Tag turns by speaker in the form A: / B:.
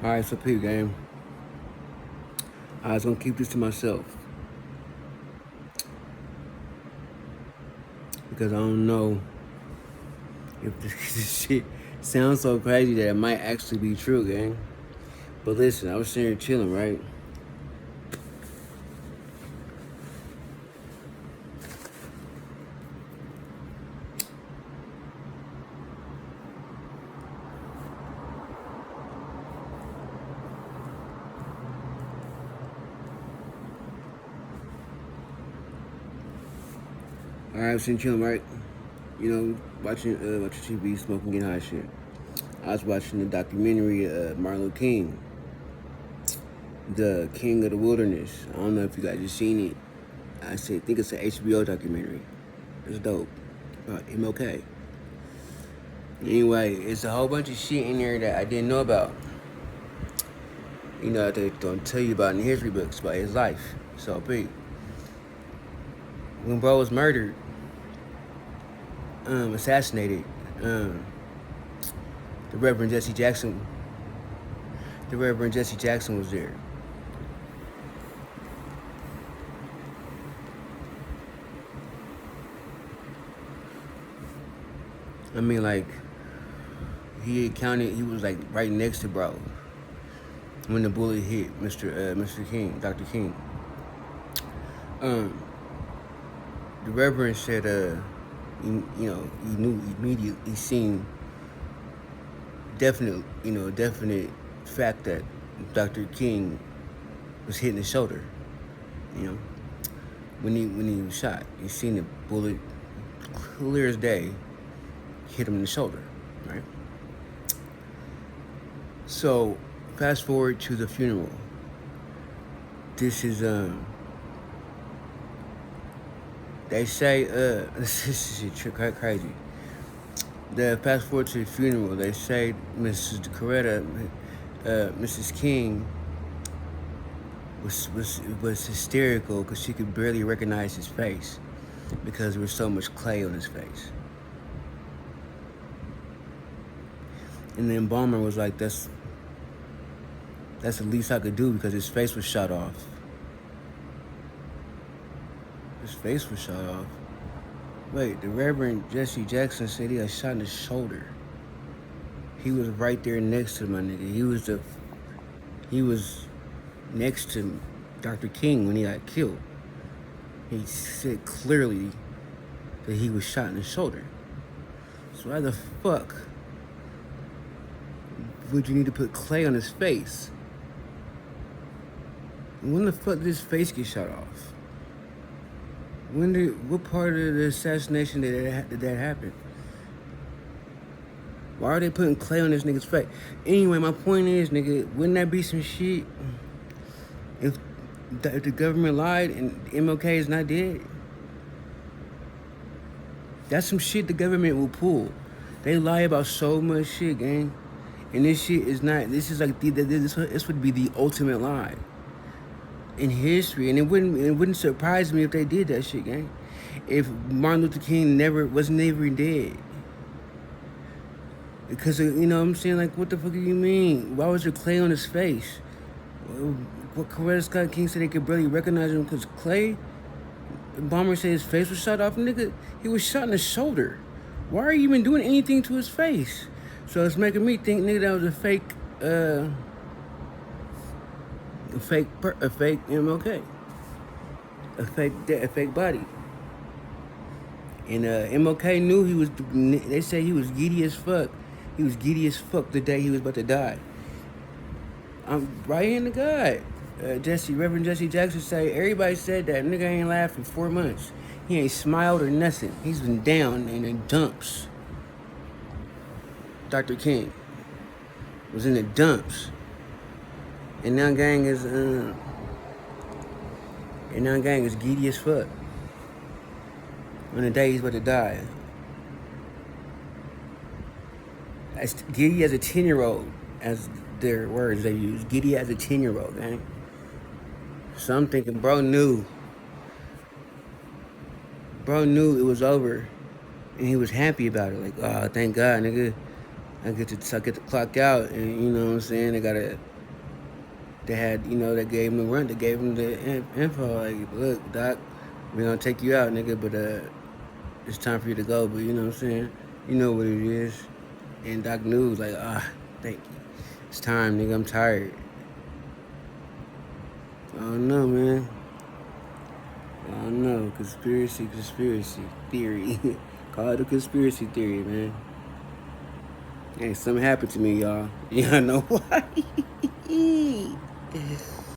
A: Alright, so peep game. I was gonna keep this to myself because I don't know if this shit sounds so crazy that it might actually be true, gang. But listen, I was sitting here chilling, right? Alright, I was sitting chilling, right? You know, watching TV, smoking, getting high shit. I was watching the documentary Martin Luther King, the King of the Wilderness. I don't know if you guys have seen it. I think it's an HBO documentary. It's dope. MLK. Anyway, it's a whole bunch of shit in there that I didn't know about. You know, they don't tell you about in the history books about his life. So big. When bro was murdered, assassinated, the Reverend Jesse Jackson. The Reverend Jesse Jackson was there. I mean, like, he was like right next to bro when the bullet hit Mr. King, Dr. King. The Reverend said, he knew immediately, he seen definite fact that Dr. King was hitting his shoulder. You know, when he was shot, he seen the bullet clear as day hit him in the shoulder, right? So fast forward to the funeral. This is they say this is crazy. The fast forward to the funeral, they say Mrs. Coretta, Mrs. King was hysterical because she could barely recognize his face because there was so much clay on his face. And then Balmer was like, that's the least I could do because his face was shot off. His face was shot off. Wait, the Reverend Jesse Jackson said he got shot in the shoulder. He was right there next to my nigga. He was next to Dr. King when he got killed. He said clearly that he was shot in the shoulder. So why the fuck would you need to put clay on his face? When the fuck did his face get shot off? What part of the assassination did that happen? Why are they putting clay on this nigga's face? Anyway, my point is, nigga, wouldn't that be some shit if the government lied and MLK is not dead? That's some shit the government will pull. They lie about so much shit, gang. And this shit is not, this is like, this would be the ultimate lie in history. And it wouldn't surprise me if they did that shit, gang. If Martin Luther King was never dead. Because, you know what I'm saying? Like, what the fuck do you mean? Why was there clay on his face? What Coretta Scott King said they could barely recognize him because clay? Balmer said his face was shot off. Nigga, he was shot in the shoulder. Why are you even doing anything to his face? So it's making me think, nigga, that was a fake MLK. A fake body. And MLK knew he was, they say he was giddy as fuck. He was giddy as fuck the day he was about to die. I'm right in the God. Reverend Jesse Jackson say, everybody said that nigga ain't laughed in 4 months. He ain't smiled or nothing. He's been down in the dumps. Dr. King was in the dumps. And now gang is giddy as fuck. On the day he's about to die. As giddy as a 10-year-old, as their words they use. Giddy as a 10-year-old, gang. So I'm thinking, bro knew it was over, and he was happy about it. Like, oh, thank God, nigga, I get to clock out, and you know what I'm saying. I gotta they had, they gave him the run, they gave him the info, like, look, Doc, we're gonna take you out, nigga, but it's time for you to go. But you know what I'm saying? You know what it is. And Doc knew, like, thank you. It's time, nigga, I'm tired. I don't know, man. I don't know. Conspiracy theory. Call it a conspiracy theory, man. Hey, something happened to me, y'all. Y'all know why?